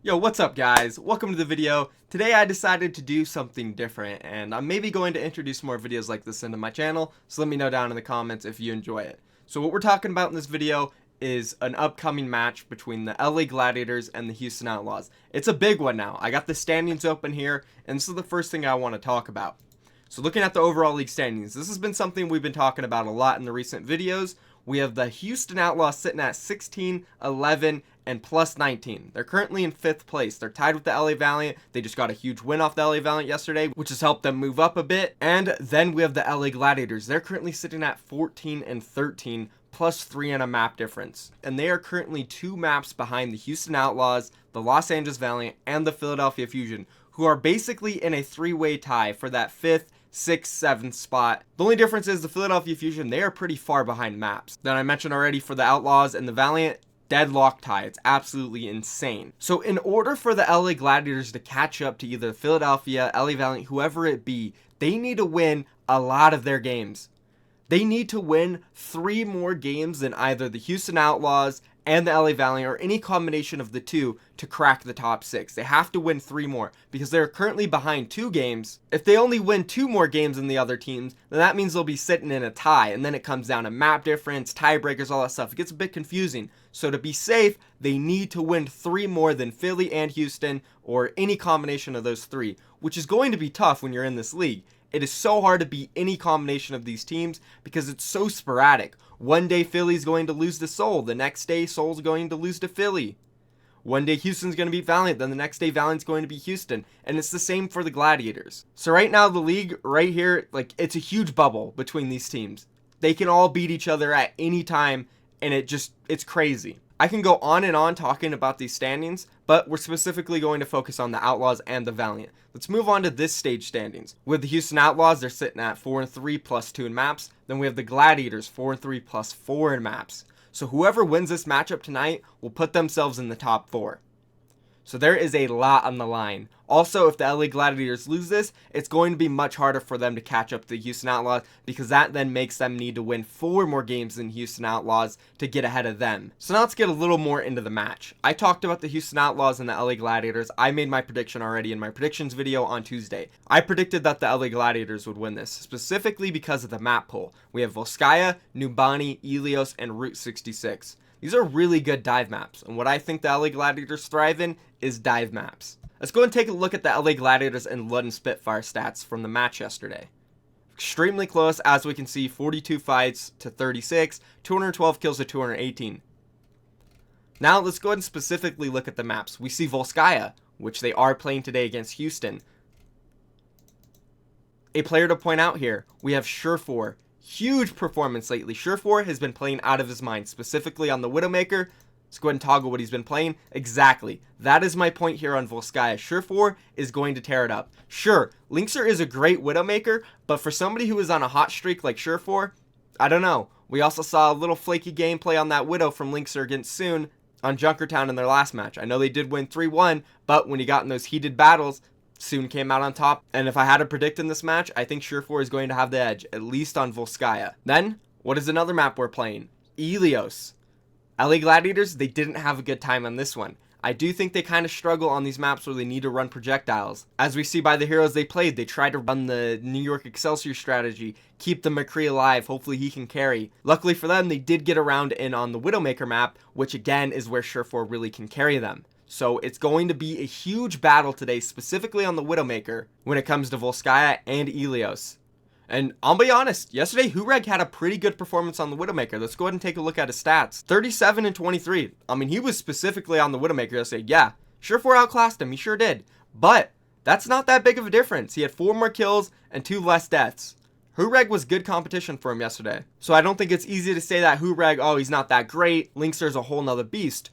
Yo, what's up guys? Welcome to the video. Today I decided to do something different and I'm maybe going to introduce more videos like this into my channel, so let me know down in the comments if you enjoy it. So what we're talking about in this video is an upcoming match between the LA Gladiators and the Houston Outlaws. It's a big one now. I got the standings open here and this is the first thing I want to talk about. So looking at the overall league standings, this has been something we've been talking about a lot in the recent videos. We have the Houston Outlaws sitting at 16, 11, and plus 19. They're currently in 5th place. They're tied with the LA Valiant. They just got a huge win off the LA Valiant yesterday, which has helped them move up a bit. And then we have the LA Gladiators. They're currently sitting at 14 and 13, plus 3 in a map difference. And they are currently 2 maps behind the Houston Outlaws, the Los Angeles Valiant, and the Philadelphia Fusion, who are basically in a 3-way tie for that 5th, 6th, 7th spot. The only difference is the Philadelphia Fusion, they are pretty far behind maps. Then I mentioned already for the Outlaws and the Valiant, deadlock tie. It's absolutely insane. So in order for the LA Gladiators to catch up to either Philadelphia, LA Valiant, whoever it be, they need to win a lot of their games. They need to win 3 more games than either the Houston Outlaws and the LA Valiant or any combination of the two to crack the top 6. They have to win 3 more because they're currently behind 2 games. If they only win 2 more games than the other teams, then that means they'll be sitting in a tie, and then it comes down to map difference, tiebreakers, all that stuff. It gets a bit confusing. So to be safe, they need to win 3 more than Philly and Houston or any combination of those 3, which is going to be tough when you're in this league. It is so hard to beat any combination of these teams because it's so sporadic. One day Philly's going to lose to Seoul, the next day Seoul's going to lose to Philly. One day Houston's going to beat Valiant, then the next day Valiant's going to beat Houston, and it's the same for the Gladiators. So right now the league right here, like, it's a huge bubble between these teams. They can all beat each other at any time, and it's crazy. I can go on and on talking about these standings, but we're specifically going to focus on the Outlaws and the Valiant. Let's move on to this stage standings. With the Houston Outlaws, they're sitting at 4 and 3 plus 2 in maps. Then we have the Gladiators 4 and 3 plus 4 in maps. So whoever wins this matchup tonight will put themselves in the top 4. So there is a lot on the line. Also, if the LA Gladiators lose this, it's going to be much harder for them to catch up to the Houston Outlaws because that then makes them need to win 4 more games than Houston Outlaws to get ahead of them. So now let's get a little more into the match. I talked about the Houston Outlaws and the LA Gladiators. I made my prediction already in my predictions video on Tuesday. I predicted that the LA Gladiators would win this, specifically because of the map pool. We have Volskaya, Nubani, Ilios, and Route 66. These are really good dive maps, and what I think the LA Gladiators thrive in is dive maps. Let's go and take a look at the LA Gladiators and London Spitfire stats from the match yesterday. Extremely close, as we can see, 42 fights to 36, 212 kills to 218. Now let's go ahead and specifically look at the maps. We see Volskaya, which they are playing today against Houston. A player to point out here, we have Surefour. Huge performance lately. Surefour has been playing out of his mind, specifically on the Widowmaker. Let's go ahead and toggle what he's been playing. Exactly. That is my point here on Volskaya. Surefour is going to tear it up. Sure, Linkser is a great Widowmaker, but for somebody who is on a hot streak like Surefour, I don't know. We also saw a little flaky gameplay on that Widow from Linkser against Soon on Junkertown in their last match. I know they did win 3-1, but when he got in those heated battles, Soon came out on top, and if I had to predict in this match, I think Surefour is going to have the edge, at least on Volskaya. Then, what is another map we're playing? Ilios. LA Gladiators, they didn't have a good time on this one. I do think they kind of struggle on these maps where they need to run projectiles. As we see by the heroes they played, they tried to run the New York Excelsior strategy, keep the McCree alive, hopefully he can carry. Luckily for them, they did get around in on the Widowmaker map, which again is where Surefour really can carry them. So it's going to be a huge battle today, specifically on the Widowmaker, when it comes to Volskaya and Ilios. And I'll be honest, yesterday Hureg had a pretty good performance on the Widowmaker. Let's go ahead and take a look at his stats. 37 and 23. I mean, he was specifically on the Widowmaker yesterday. Yeah, Surefour outclassed him. He sure did. But that's not that big of a difference. He had 4 more kills and 2 less deaths. Hureg was good competition for him yesterday. So I don't think it's easy to say that Hureg, oh, he's not that great. Linkser's a whole nother beast.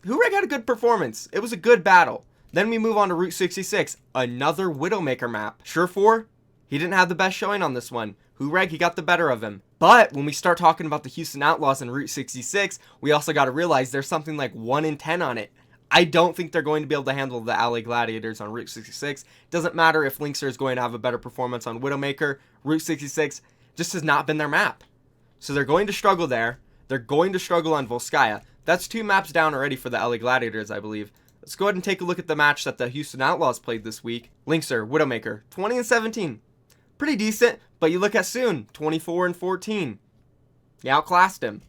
Hureg had a good performance. It was a good battle. Then we move on to Route 66, another Widowmaker map. Surefour, he didn't have the best showing on this one. Hureg, he got the better of him. But when we start talking about the Houston Outlaws and Route 66, we also got to realize there's something like 1 in 10 on it. I don't think they're going to be able to handle the LA Gladiators on Route 66. Doesn't matter if Linkser is going to have a better performance on Widowmaker. Route 66 just has not been their map. So they're going to struggle there. They're going to struggle on Volskaya. That's 2 maps down already for the LA Gladiators, I believe. Let's go ahead and take a look at the match that the Houston Outlaws played this week. Linkser, Widowmaker, 20-17. Pretty decent, but you look at Soon, 24-14. You outclassed him.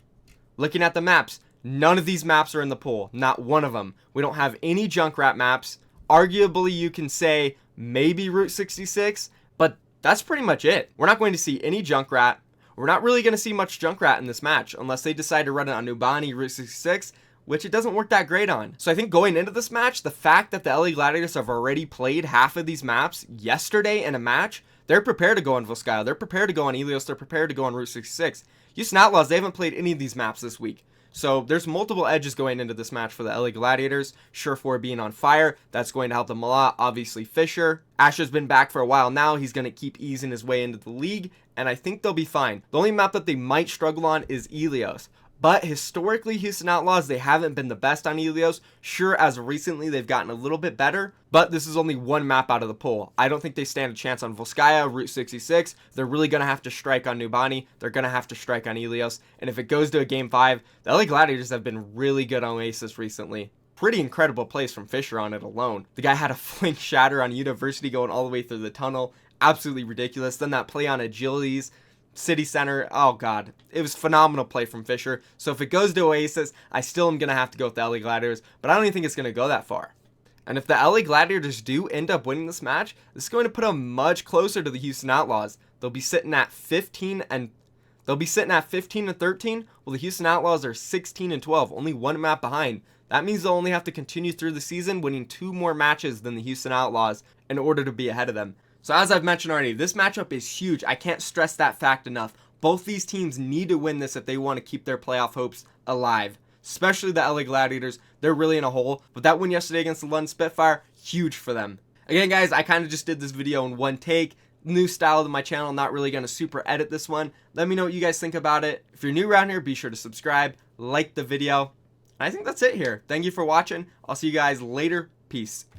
Looking at the maps, none of these maps are in the pool. Not one of them. We don't have any Junkrat maps. Arguably, you can say maybe Route 66, but that's pretty much it. We're not going to see any Junkrat. We're not really going to see much Junkrat in this match unless they decide to run it on Nubani, Route 66, which it doesn't work that great on. So I think going into this match, the fact that the LA Gladiators have already played half of these maps yesterday in a match, they're prepared to go on Volskaya, they're prepared to go on Ilios, they're prepared to go on Route 66. Houston Outlaws, they haven't played any of these maps this week. So there's multiple edges going into this match for the LA Gladiators. Surefour being on fire, that's going to help them a lot. Obviously Fisher. Asher's been back for a while now. He's going to keep easing his way into the league, and I think they'll be fine. The only map that they might struggle on is Ilios. But historically, Houston Outlaws, they haven't been the best on Ilios. Sure, as of recently, they've gotten a little bit better, but this is only one map out of the pool. I don't think they stand a chance on Volskaya, Route 66. They're really going to have to strike on Nubani. They're going to have to strike on Ilios. And if it goes to a Game 5, the LA Gladiators have been really good on Oasis recently. Pretty incredible plays from Fisher on it alone. The guy had a flank shatter on University going all the way through the tunnel. Absolutely ridiculous. Then that play on Agilities. City Center, oh god, it was phenomenal play from Fisher. So if it goes to Oasis, I still am going to have to go with the LA Gladiators, but I don't even think it's going to go that far. And if the LA Gladiators do end up winning this match, this is going to put them much closer to the Houston Outlaws. They'll be sitting at 15 and 13, while the Houston Outlaws are 16 and 12, only one map behind. That means they'll only have to continue through the season, winning 2 more matches than the Houston Outlaws in order to be ahead of them. So as I've mentioned already, this matchup is huge. I can't stress that fact enough. Both these teams need to win this if they want to keep their playoff hopes alive. Especially the LA Gladiators. They're really in a hole. But that win yesterday against the London Spitfire, huge for them. Again, guys, I kind of just did this video in one take. New style to my channel. Not really going to super edit this one. Let me know what you guys think about it. If you're new around here, be sure to subscribe. Like the video. I think that's it here. Thank you for watching. I'll see you guys later. Peace.